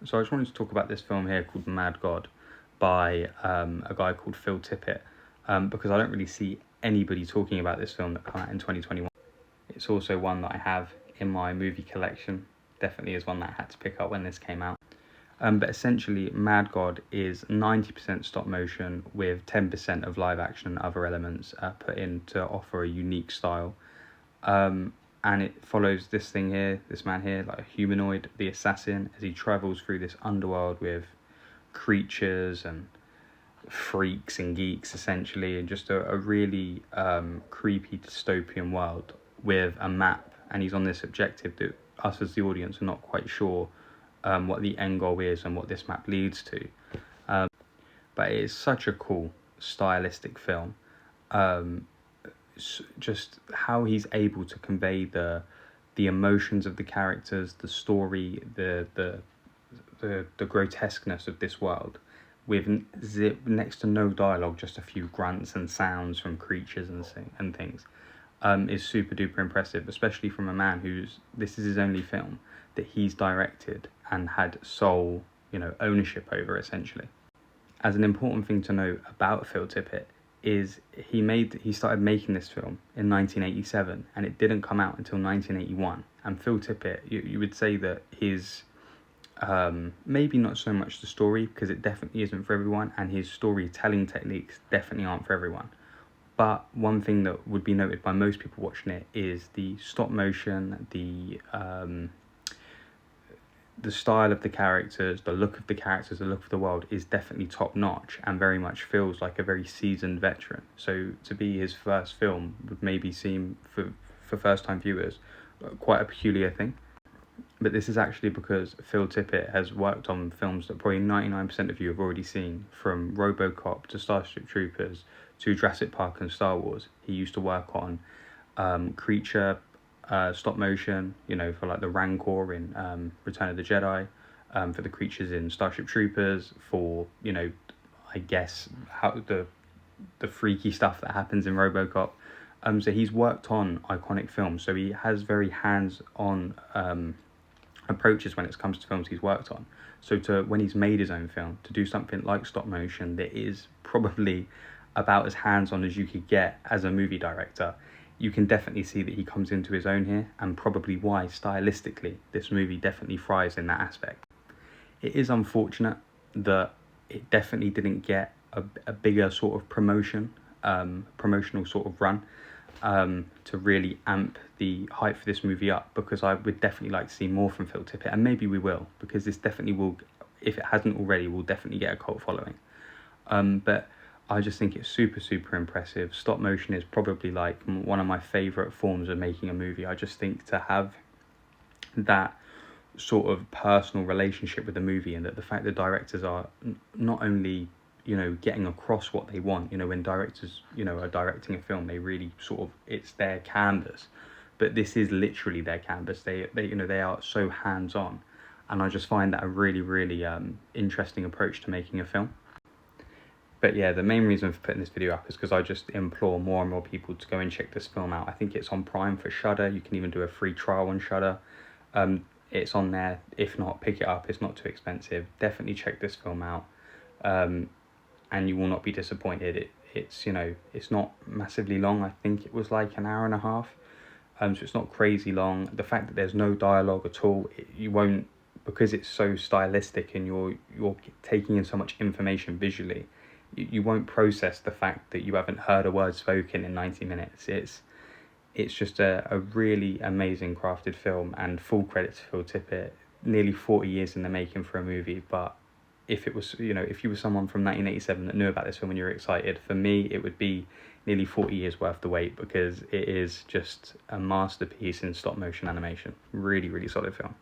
So I just wanted to talk about this film here called Mad God by a guy called Phil Tippet, because I don't really see anybody talking about this film that came out in 2021. It's also one that I have in my movie collection. Definitely is one that I had to pick up when this came out. But essentially, Mad God is 90% stop motion with 10% of live action and other elements put in to offer a unique style. And it follows this man here, like a humanoid, the assassin, as he travels through this underworld with creatures and freaks and geeks, essentially, and just a really creepy dystopian world with a map. And he's on this objective that us as the audience are not quite sure what the end goal is and what this map leads to. But it is such a cool stylistic film. Just how he's able to convey the emotions of the characters, the story, the grotesqueness of this world, with next to no dialogue, just a few grunts and sounds from creatures and things, is super duper impressive, especially from a man this is his only film that he's directed and had sole ownership over, essentially. As an important thing to note about Phil Tippett is he started making this film in 1987 and it didn't come out until 1981. And Phil Tippett, you would say that his maybe not so much the story, because it definitely isn't for everyone, and his storytelling techniques definitely aren't for everyone. But one thing that would be noted by most people watching it is the stop motion, the style of the characters, the look of the characters, the look of the world is definitely top notch and very much feels like a very seasoned veteran. So to be his first film would maybe seem, for first time viewers, quite a peculiar thing. But this is actually because Phil Tippett has worked on films that probably 99% of you have already seen, from RoboCop to Starship Troopers to Jurassic Park and Star Wars. He used to work on creature stop motion, for like the Rancor in Return of the Jedi, for the creatures in Starship Troopers, for I guess how the freaky stuff that happens in RoboCop. So he's worked on iconic films, so he has very hands-on approaches when it comes to films he's worked on. So when he's made his own film, to do something like stop motion that is probably about as hands-on as you could get as a movie director, you can definitely see that he comes into his own here, and probably why stylistically this movie definitely thrives in that aspect. It is unfortunate that it definitely didn't get a bigger sort of promotional sort of run to really amp the hype for this movie up, because I would definitely like to see more from Phil Tippett, and maybe we will, because this definitely will, if it hasn't already, will definitely get a cult following. But I just think it's super, super impressive. Stop motion is probably like one of my favourite forms of making a movie. I just think to have that sort of personal relationship with the movie, and that the fact that directors are not only getting across what they want. When directors are directing a film, they really sort of, it's their canvas, but this is literally their canvas. They are so hands-on, and I just find that a really, really interesting approach to making a film. But yeah, the main reason for putting this video up is because I just implore more and more people to go and check this film out. I think it's on Prime for Shudder. You can even do a free trial on Shudder. It's on there. If not, pick it up. It's not too expensive. Definitely check this film out, and you will not be disappointed. It's not massively long. I think it was like an hour and a half. So it's not crazy long. The fact that there's no dialogue at all, you won't, because it's so stylistic and you're taking in so much information visually, you won't process the fact that you haven't heard a word spoken in 90 minutes. It's just a really amazing crafted film, and full credit to Phil Tippett. Nearly 40 years in the making for a movie, but if it was, if you were someone from 1987 that knew about this film and you were excited, for me it would be nearly 40 years worth the wait, because it is just a masterpiece in stop motion animation. Really, really solid film.